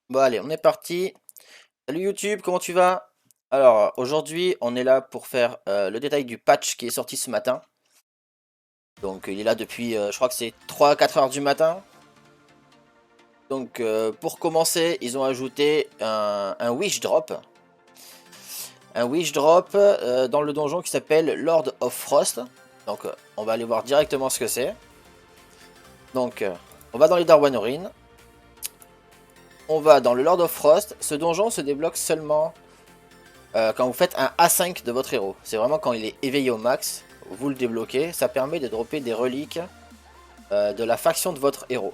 Bon allez, on est parti. Salut YouTube, comment tu vas? Alors aujourd'hui on est là pour faire le détail du patch qui est sorti ce matin. Donc il est là depuis je crois que c'est 3 4 heures du matin. Donc pour commencer ils ont ajouté un wish drop. Un wish drop dans le donjon qui s'appelle Lord of Frost. Donc on va aller voir directement ce que c'est. Donc on va dans les Darwanorin. On va dans le Lord of Frost. Ce donjon se débloque seulement quand vous faites un A5 de votre héros. C'est vraiment quand il est éveillé au max, vous le débloquez. Ça permet de dropper des reliques de la faction de votre héros.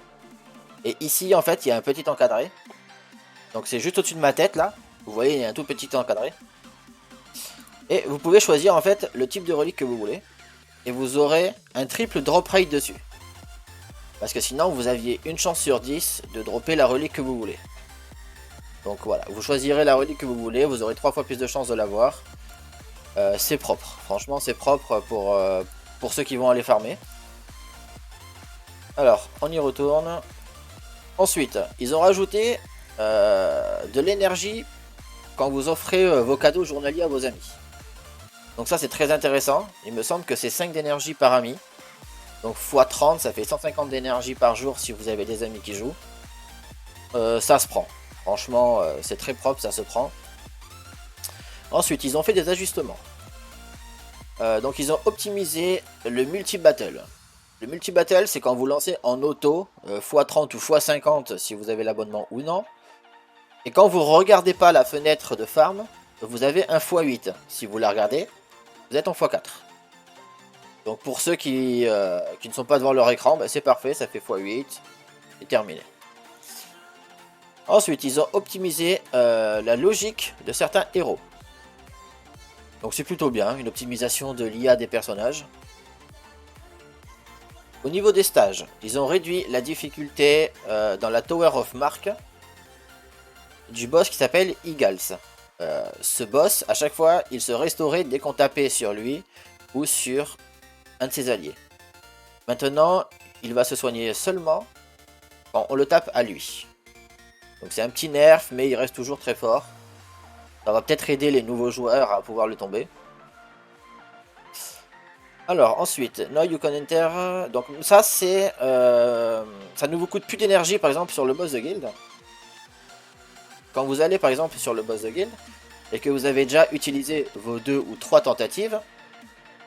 Et ici, en fait, il y a un petit encadré. Donc c'est juste au-dessus de ma tête, là. Vous voyez, il y a un tout petit encadré. Et vous pouvez choisir, en fait, le type de relique que vous voulez. Et vous aurez un triple drop rate dessus. Parce que sinon, vous aviez une chance sur 10 de dropper la relique que vous voulez. Donc voilà, vous choisirez la relique que vous voulez, vous aurez 3 fois plus de chances de l'avoir. C'est propre, franchement c'est propre pour ceux qui vont aller farmer. Alors, on y retourne. Ensuite, ils ont rajouté de l'énergie quand vous offrez vos cadeaux journaliers à vos amis. Donc ça c'est très intéressant, il me semble que c'est 5 d'énergie par ami. Donc x 30, ça fait 150 d'énergie par jour si vous avez des amis qui jouent. Ça se prend, franchement c'est très propre, ça se prend. Ensuite, ils ont fait des ajustements. Donc ils ont optimisé le multi-battle. Le multi-battle, c'est quand vous lancez en auto, x30 ou x50 si vous avez l'abonnement ou non. Et quand vous ne regardez pas la fenêtre de farm, vous avez un x8. Si vous la regardez, vous êtes en x4. Donc pour ceux qui ne sont pas devant leur écran, bah c'est parfait, ça fait x8. C'est terminé. Ensuite, ils ont optimisé la logique de certains héros. Donc c'est plutôt bien, une optimisation de l'IA des personnages. Au niveau des stages, ils ont réduit la difficulté dans la Tower of Mark du boss qui s'appelle Eagles. Ce boss, à chaque fois, il se restaurait dès qu'on tapait sur lui ou sur un de ses alliés. Maintenant, il va se soigner seulement quand on le tape à lui. Donc c'est un petit nerf, mais il reste toujours très fort. Ça va peut-être aider les nouveaux joueurs à pouvoir le tomber. Alors ensuite, Now You Can Enter. Donc ça c'est, ça ne vous coûte plus d'énergie par exemple sur le boss de guild. Quand vous allez par exemple sur le boss de guild et que vous avez déjà utilisé vos 2 ou 3 tentatives,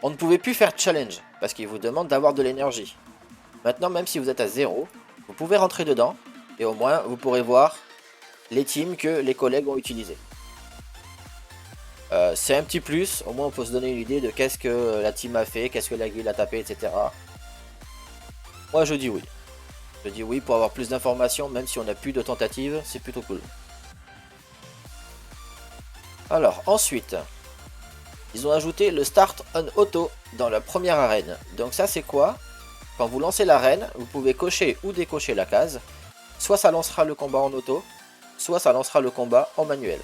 on ne pouvait plus faire challenge parce qu'il vous demande d'avoir de l'énergie. Maintenant, même si vous êtes à 0, vous pouvez rentrer dedans et au moins vous pourrez voir les teams que les collègues ont utilisés. C'est un petit plus, au moins on peut se donner une idée de qu'est-ce que la team a fait, qu'est-ce que la guild a tapé, etc. Moi je dis oui. Je dis oui pour avoir plus d'informations, même si on n'a plus de tentatives, c'est plutôt cool. Alors ensuite, ils ont ajouté le start on auto dans la première arène. Donc ça c'est quoi? Quand vous lancez l'arène, vous pouvez cocher ou décocher la case. Soit ça lancera le combat en auto, soit ça lancera le combat en manuel.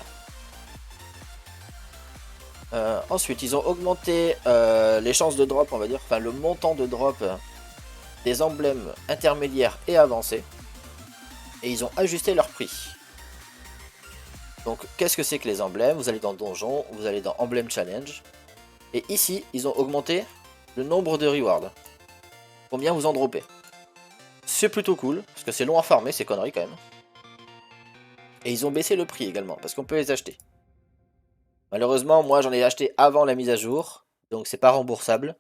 Ensuite, ils ont augmenté les chances de drop, on va dire, enfin le montant de drop des emblèmes intermédiaires et avancés. Et ils ont ajusté leur prix. Donc, qu'est-ce que c'est que les emblèmes? Vous allez dans Donjon, vous allez dans Emblème Challenge. Et ici, ils ont augmenté le nombre de rewards. Combien vous en droppez. C'est plutôt cool, parce que c'est long à farmer, ces conneries quand même. Et ils ont baissé le prix également, parce qu'on peut les acheter. Malheureusement, moi j'en ai acheté avant la mise à jour, donc c'est pas remboursable.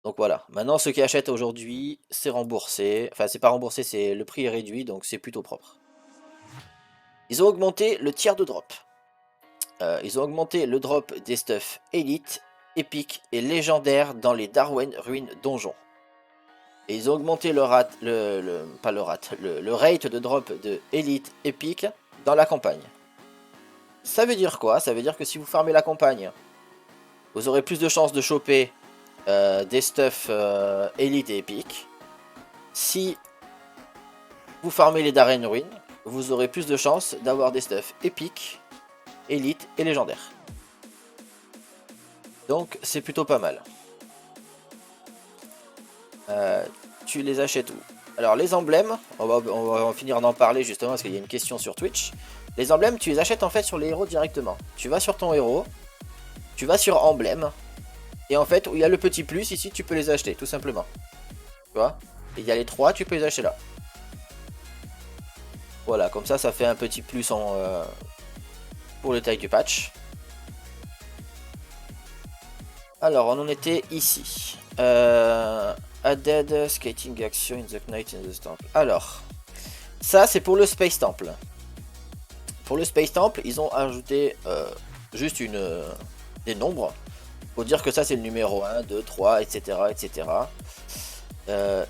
Donc voilà, maintenant ceux qui achètent aujourd'hui, c'est remboursé. Enfin, c'est pas remboursé, c'est le prix est réduit, donc c'est plutôt propre. Ils ont augmenté le tiers de drop. Ils ont augmenté le drop des stuffs élite, épique et légendaire dans les Darwen Ruines donjons. Et ils ont augmenté pas le rate de drop de élite épique dans la campagne. Ça veut dire quoi? Ça veut dire que si vous farmez la campagne, vous aurez plus de chances de choper des stuffs élite et épique. Si vous farmez les Darren Ruin, vous aurez plus de chances d'avoir des stuffs épiques, élite et légendaires. Donc c'est plutôt pas mal. Tu les achètes où? Alors les emblèmes, on va finir d'en parler justement parce qu'il y a une question sur Twitch. Les emblèmes, tu les achètes en fait sur les héros directement. Tu vas sur ton héros, tu vas sur emblème, et en fait où il y a le petit plus ici, tu peux les acheter tout simplement. Tu vois? Et il y a les 3, tu peux les acheter là. Voilà, comme ça fait un petit plus pour le taille du patch. Alors, on en était ici. Added skating action in the night in the temple. Alors, ça c'est pour le Space Temple. Pour le Space Temple, ils ont ajouté juste des nombres. Pour dire que ça c'est le numéro 1, 2, 3, etc. etc.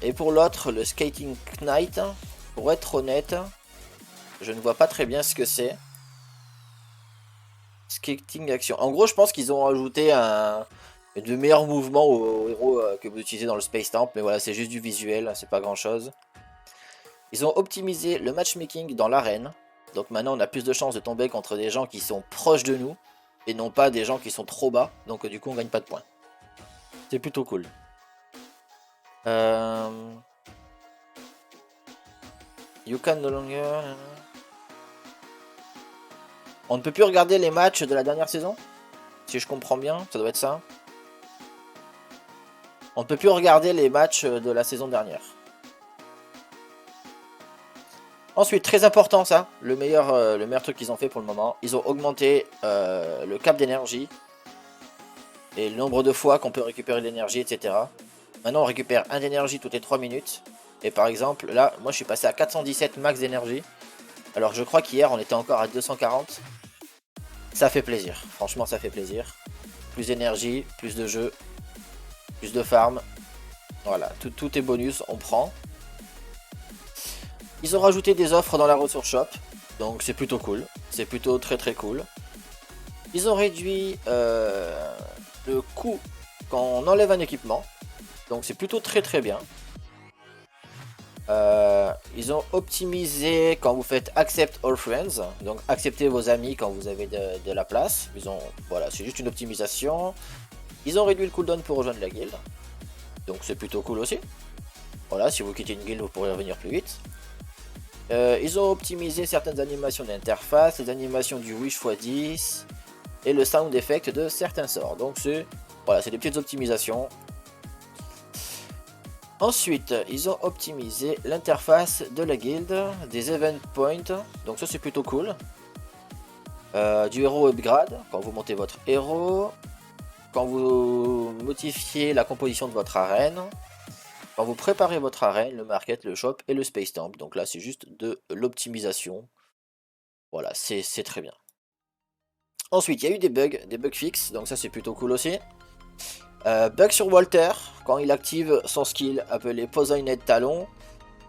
Et pour l'autre, le Skating Knight, pour être honnête, je ne vois pas très bien ce que c'est. Skating action. En gros, je pense qu'ils ont ajouté de meilleurs mouvements aux héros que vous utilisez dans le Space Temple. Mais voilà, c'est juste du visuel, c'est pas grand chose. Ils ont optimisé le matchmaking dans l'arène. Donc maintenant, on a plus de chances de tomber contre des gens qui sont proches de nous. Et non pas des gens qui sont trop bas. Donc du coup, on gagne pas de points. C'est plutôt cool. You can no longer... On ne peut plus regarder les matchs de la dernière saison? Si je comprends bien, ça doit être ça. On ne peut plus regarder les matchs de la saison dernière. Ensuite, très important ça, le meilleur truc qu'ils ont fait pour le moment. Ils ont augmenté le cap d'énergie. Et le nombre de fois qu'on peut récupérer de l'énergie, etc. Maintenant, on récupère 1 d'énergie toutes les 3 minutes. Et par exemple, là, moi je suis passé à 417 max d'énergie. Alors je crois qu'hier, on était encore à 240. Ça fait plaisir, franchement ça fait plaisir. Plus d'énergie, plus de jeu, plus de farm. Voilà, tout est bonus, on prend. Ils ont rajouté des offres dans la ressource shop. Donc c'est plutôt cool, c'est plutôt très cool. Ils ont réduit le coût quand on enlève un équipement. Donc c'est plutôt très bien. Ils ont optimisé quand vous faites accept all friends, donc accepter vos amis quand vous avez de la place. Voilà, c'est juste une optimisation. Ils ont réduit le cooldown pour rejoindre la guilde, donc c'est plutôt cool aussi. Voilà, si vous quittez une guilde, vous pourrez revenir plus vite. Ils ont optimisé certaines animations d'interface, les animations du wish x10 et le sound effect de certains sorts. Donc voilà, c'est des petites optimisations. Ensuite, ils ont optimisé l'interface de la guilde, des event points, donc ça c'est plutôt cool. Du héros upgrade, quand vous montez votre héros, quand vous modifiez la composition de votre arène, quand vous préparez votre arène, le market, le shop et le space temple. Donc là c'est juste de l'optimisation. Voilà, c'est très bien. Ensuite, il y a eu des bugs fixes, donc ça c'est plutôt cool aussi. Bug sur Walter, quand il active son skill appelé Poisoned Talon,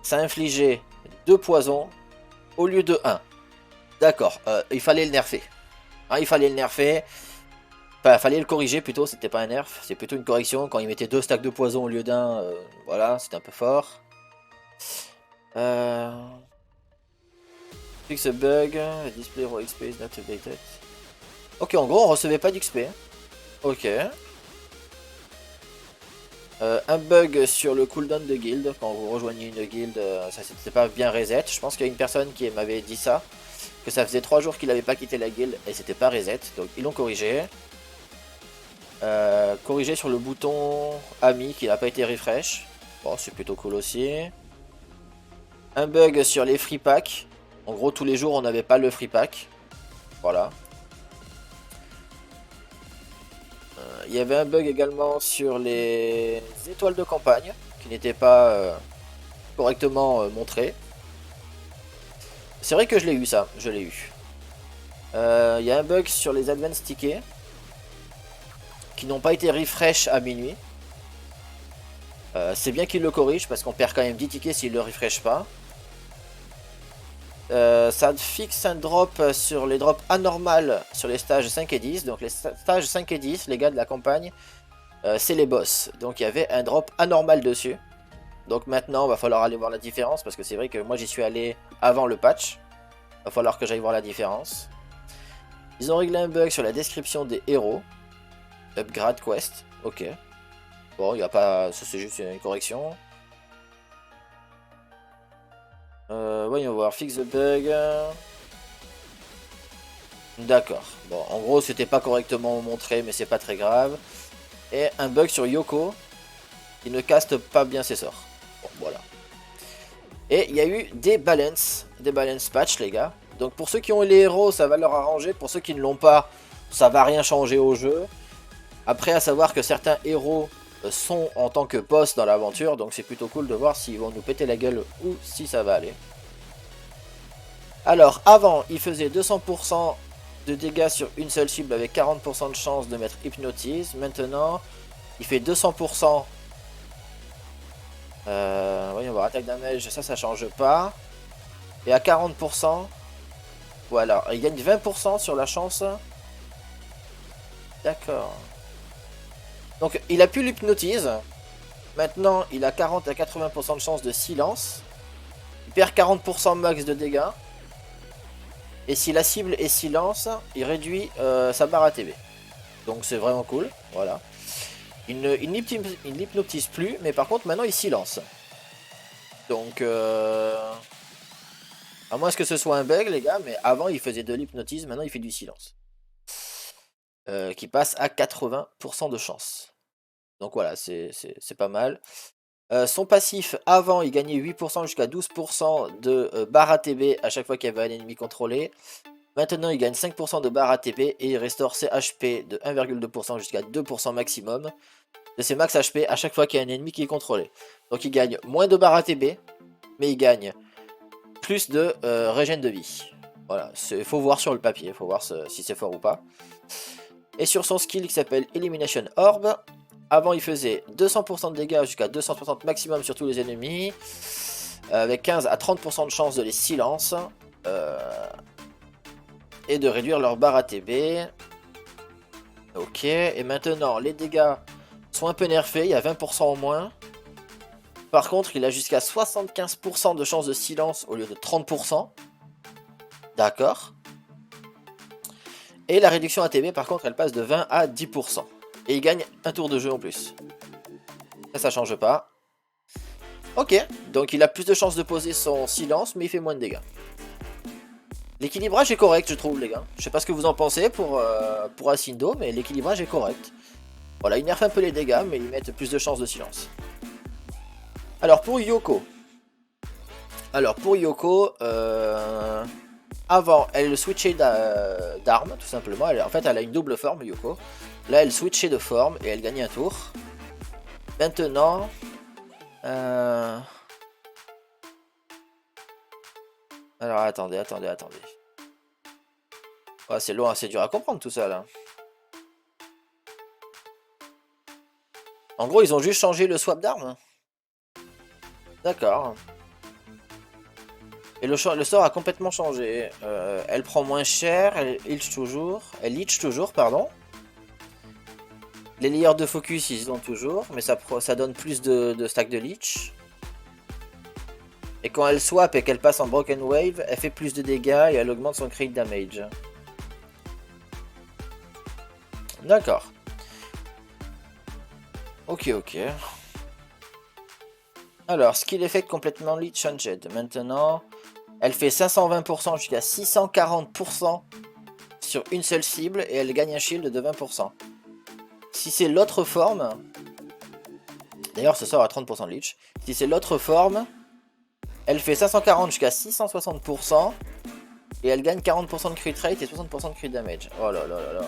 ça infligeait 2 poisons au lieu de 1. D'accord, il fallait le nerfer. Hein, il fallait le nerfer. Enfin, fallait le corriger plutôt, c'était pas un nerf, c'est plutôt une correction. Quand il mettait 2 stacks de poison au lieu d'un, voilà, c'était un peu fort. Fix a bug, display raw XP is not updated. Ok, en gros, on recevait pas d'XP. Ok. Un bug sur le cooldown de guild, quand vous rejoignez une guild, ça c'était pas bien reset. Je pense qu'il y a une personne qui m'avait dit ça, que ça faisait 3 jours qu'il n'avait pas quitté la guild et c'était pas reset, donc ils l'ont corrigé. Corrigé sur le bouton ami qui n'a pas été refresh, bon c'est plutôt cool aussi. Un bug sur les free packs, en gros tous les jours on n'avait pas le free pack, voilà. Il y avait un bug également sur les étoiles de campagne qui n'étaient pas correctement montrées. C'est vrai que je l'ai eu ça, je l'ai eu. Il y a un bug sur les advanced tickets qui n'ont pas été refresh à minuit. C'est bien qu'il le corrige parce qu'on perd quand même 10 tickets s'il le refresh pas. Ça fixe un drop sur les drops anormales sur les stages 5 et 10. Donc les stages 5 et 10, les gars de la campagne, c'est les boss. Donc il y avait un drop anormal dessus. Donc maintenant, il va falloir aller voir la différence parce que c'est vrai que moi j'y suis allé avant le patch. Il va falloir que j'aille voir la différence. Ils ont réglé un bug sur la description des héros. Upgrade quest, ok. Bon, il n'y a pas... ça c'est juste une correction. Voyons voir, fix the bug. D'accord. Bon, en gros, c'était pas correctement montré, mais c'est pas très grave. Et un bug sur Yoko, qui ne caste pas bien ses sorts. Bon, voilà. Et il y a eu des balance patch, les gars. Donc pour ceux qui ont les héros, ça va leur arranger. Pour ceux qui ne l'ont pas, ça va rien changer au jeu. Après, à savoir que certains héros sont en tant que boss dans l'aventure, donc c'est plutôt cool de voir s'ils vont nous péter la gueule ou si ça va aller. Alors, avant, il faisait 200% de dégâts sur une seule cible avec 40% de chance de mettre Hypnotise. Maintenant, il fait 200%. Voyons voir, attaque damage, ça change pas. Et à 40%, voilà, il gagne 20% sur la chance. D'accord. Donc, il a plus l'hypnotise. Maintenant, il a 40 à 80% de chance de silence. Il perd 40% max de dégâts. Et si la cible est silence, il réduit sa barre ATB. Donc c'est vraiment cool, voilà. Il n'hypnotise plus, mais par contre maintenant il silence. Donc à moins que ce soit un bug les gars, mais avant il faisait de l'hypnotisme, maintenant il fait du silence. Qui passe à 80% de chance. Donc voilà, c'est pas mal. Son passif, avant il gagnait 8% jusqu'à 12% de barre ATB à chaque fois qu'il y avait un ennemi contrôlé. Maintenant, il gagne 5% de barre ATB et il restaure ses HP de 1,2% jusqu'à 2% maximum de ses max HP à chaque fois qu'il y a un ennemi qui est contrôlé. Donc il gagne moins de barre ATB, mais il gagne plus de régène de vie. Voilà, il faut voir sur le papier, il faut voir si c'est fort ou pas. Et sur son skill qui s'appelle Elimination Orb, avant il faisait 200% de dégâts jusqu'à 260 maximum sur tous les ennemis, avec 15 à 30% de chance de les silence. Et de réduire leur barre ATB. Ok, et maintenant les dégâts sont un peu nerfés, il y a 20% en moins. Par contre, il a jusqu'à 75% de chance de silence au lieu de 30%. D'accord. Et la réduction ATB, par contre, elle passe de 20 à 10%. Et il gagne un tour de jeu en plus. Ça change pas. Ok, donc il a plus de chances de poser son silence, mais il fait moins de dégâts. L'équilibrage est correct, je trouve, les gars. Je sais pas ce que vous en pensez pour Ascindo, mais l'équilibrage est correct. Voilà, ils nerfent un peu les dégâts, mais ils mettent plus de chances de silence. Alors, pour Yoko. Avant, elle switchait d'arme, tout simplement. En fait, elle a une double forme, Yoko. Là, elle switchait de forme et elle gagnait un tour. Maintenant... Alors, attendez. Oh, c'est loin, c'est dur à comprendre tout ça, là. En gros, ils ont juste changé le swap d'armes. D'accord. Et le sort a complètement changé. Elle prend moins cher, elle leech toujours, pardon. Les layers de focus, ils ont toujours, mais ça donne plus de stack de leech. Et quand elle swap et qu'elle passe en Broken Wave, elle fait plus de dégâts et elle augmente son crit damage. D'accord. Ok. Alors, skill effect complètement leech changed. Maintenant, elle fait 520% jusqu'à 640% sur une seule cible et elle gagne un shield de 20%. Si c'est l'autre forme, d'ailleurs ce sort à 30% de leech, si c'est l'autre forme, elle fait 540 jusqu'à 660% et elle gagne 40% de crit rate et 60% de crit damage. Oh là là là là.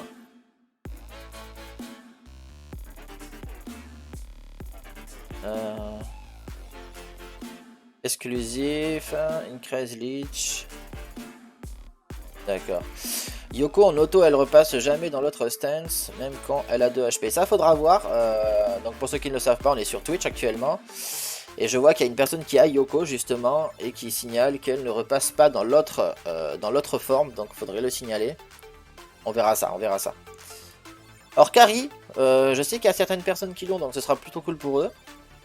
Exclusif, increase leech. D'accord. Yoko en auto, elle repasse jamais dans l'autre stance, même quand elle a 2 HP. Ça, faudra voir. Donc pour ceux qui ne le savent pas, on est sur Twitch actuellement. Et je vois qu'il y a une personne qui a Yoko justement et qui signale qu'elle ne repasse pas dans l'autre forme. Donc il faudrait le signaler. On verra ça. Alors Kari, je sais qu'il y a certaines personnes qui l'ont, donc ce sera plutôt cool pour eux.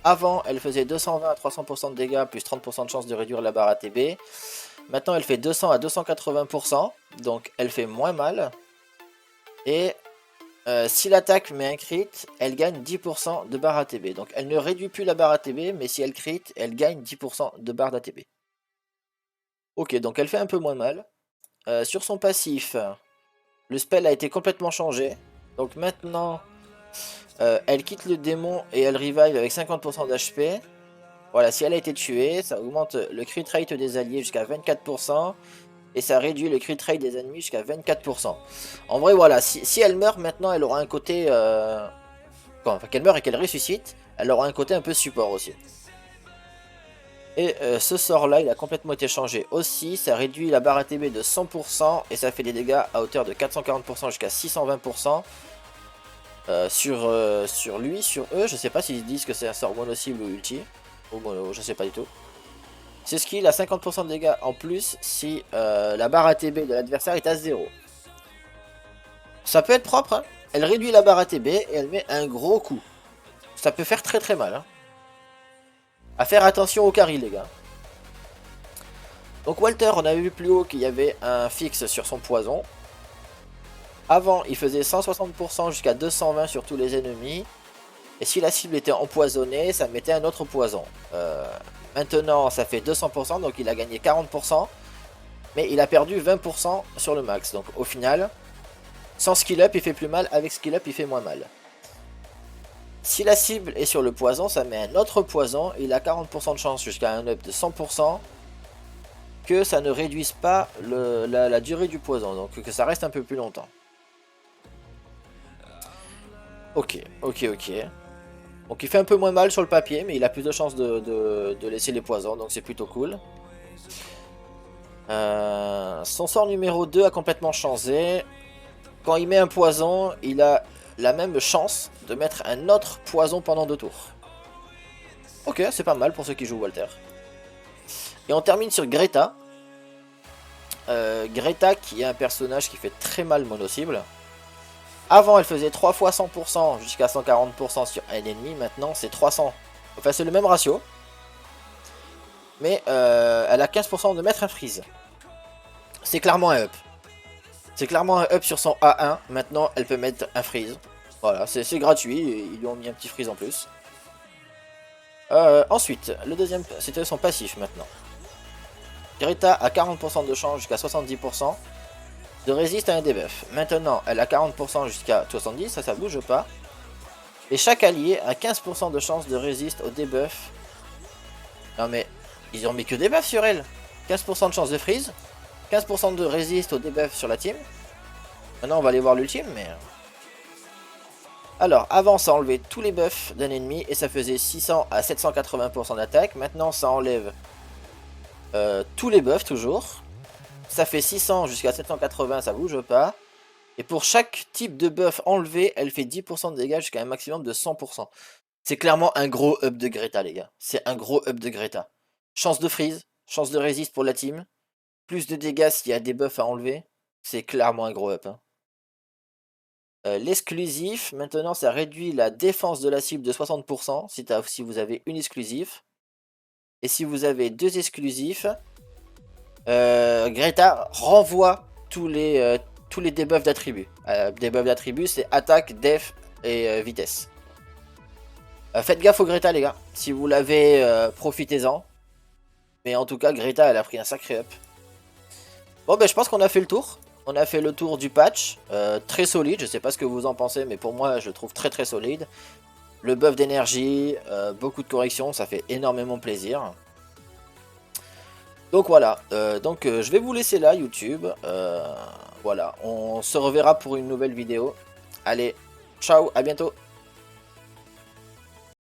Avant, elle faisait 220 à 300% de dégâts, plus 30% de chance de réduire la barre ATB. Maintenant, elle fait 200 à 280%, donc elle fait moins mal. Et si l'attaque met un crit, elle gagne 10% de barre ATB. Donc elle ne réduit plus la barre ATB, mais si elle crit, elle gagne 10% de barre d'ATB. Ok, donc elle fait un peu moins mal. Sur son passif, le spell a été complètement changé. Donc maintenant, elle quitte le démon et elle revive avec 50% d'HP. Voilà, si elle a été tuée, ça augmente le crit rate des alliés jusqu'à 24%. Et ça réduit le crit rate des ennemis jusqu'à 24%. En vrai, voilà, si elle meurt maintenant, elle aura un côté... enfin, qu'elle meurt et qu'elle ressuscite, elle aura un côté un peu support aussi. Et ce sort-là, il a complètement été changé aussi. Ça réduit la barre ATB de 100% et ça fait des dégâts à hauteur de 440% jusqu'à 620%. Sur lui, sur eux, je sais pas s'ils disent que c'est un sort mono-cible ou ulti. Ou mono, je sais pas du tout. C'est ce qu'il a 50% de dégâts en plus si la barre ATB de l'adversaire est à 0. Ça peut être propre, hein. Elle réduit la barre ATB et elle met un gros coup. Ça peut faire très très mal. Hein. À faire attention au carry, les gars. Donc Walter, on avait vu plus haut qu'il y avait un fixe sur son poison. Avant, il faisait 160% jusqu'à 220 sur tous les ennemis. Et si la cible était empoisonnée, ça mettait un autre poison. Maintenant, ça fait 200%, donc il a gagné 40%. Mais il a perdu 20% sur le max. Donc au final, sans skill up, il fait plus mal. Avec skill up, il fait moins mal. Si la cible est sur le poison, ça met un autre poison. Il a 40% de chance jusqu'à un up de 100%. Que ça ne réduise pas la durée du poison. Donc que ça reste un peu plus longtemps. Ok. Donc il fait un peu moins mal sur le papier. Mais il a plus de chances de laisser les poisons. Donc c'est plutôt cool. Son sort numéro 2 a complètement changé. Quand il met un poison, il a la même chance de mettre un autre poison pendant 2 tours. Ok, c'est pas mal pour ceux qui jouent Walter. Et on termine sur Greta. Greta qui est un personnage qui fait très mal mono-cible. Avant elle faisait 3 fois 100% jusqu'à 140% sur un ennemi. Maintenant c'est 300. Enfin c'est le même ratio. Mais elle a 15% de mettre un freeze. C'est clairement un up. C'est clairement un up sur son A1. Maintenant, elle peut mettre un freeze. Voilà, c'est gratuit. Ils lui ont mis un petit freeze en plus. Ensuite, le deuxième, c'était son passif maintenant. Greta a 40% de chance jusqu'à 70% de résiste à un debuff. Maintenant, elle a 40% jusqu'à 70%, ça bouge pas. Et chaque allié a 15% de chance de résiste au debuff. Non mais, ils ont mis que des buffs sur elle. 15% de chance de freeze. 15% de résiste au debuff sur la team. Maintenant on va aller voir l'ultime mais... Alors avant ça enlevait tous les buffs d'un ennemi et ça faisait 600 à 780% d'attaque. Maintenant ça enlève tous les buffs toujours. Ça fait 600 jusqu'à 780, ça bouge pas. Et pour chaque type de buff enlevé, elle fait 10% de dégâts jusqu'à un maximum de 100%. C'est clairement un gros up de Greta les gars. C'est un gros up de Greta. Chance de freeze, chance de résiste pour la team. Plus de dégâts s'il y a des buffs à enlever. C'est clairement un gros up. Hein. L'exclusif, maintenant ça réduit la défense de la cible de 60% si vous avez une exclusive. Et si vous avez 2 exclusifs, Greta renvoie tous les debuffs d'attributs. Debuffs d'attributs c'est attaque, def et vitesse. Faites gaffe au Greta les gars, si vous l'avez, profitez-en. Mais en tout cas Greta elle a pris un sacré up. Bon ben je pense qu'on a fait le tour. On a fait le tour du patch, très solide, je sais pas ce que vous en pensez, mais pour moi je le trouve très très solide. Le buff d'énergie, beaucoup de corrections, ça fait énormément plaisir. Donc voilà, je vais vous laisser là YouTube, voilà, on se reverra pour une nouvelle vidéo. Allez, ciao, à bientôt.